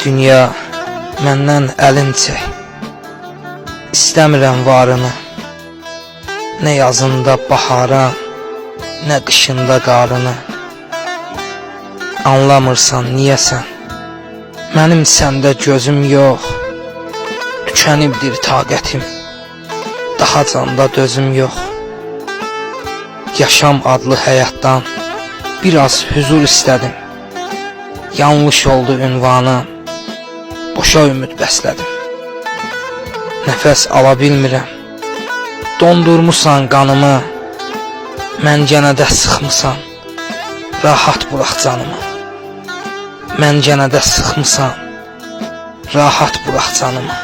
Dünya məndən əlin çək. İstəmirəm varını. Nə yazında bahara, nə qışında qarını. Anlamırsan niyəsən? Mənim səndə gözüm yox. Tükənibdir taqətim. Daha canda dözüm yox. Yaşam adlı həyatdan biraz huzur istədim. Yanlış oldu ünvanı. Boşa ümid bəslədim. Nəfəs ala bilmirəm. Dondurmusan qanımı. Məncənədə sıxmısan. Rahat burax canımı. Məncənədə sıxmısan. Rahat burax canımı.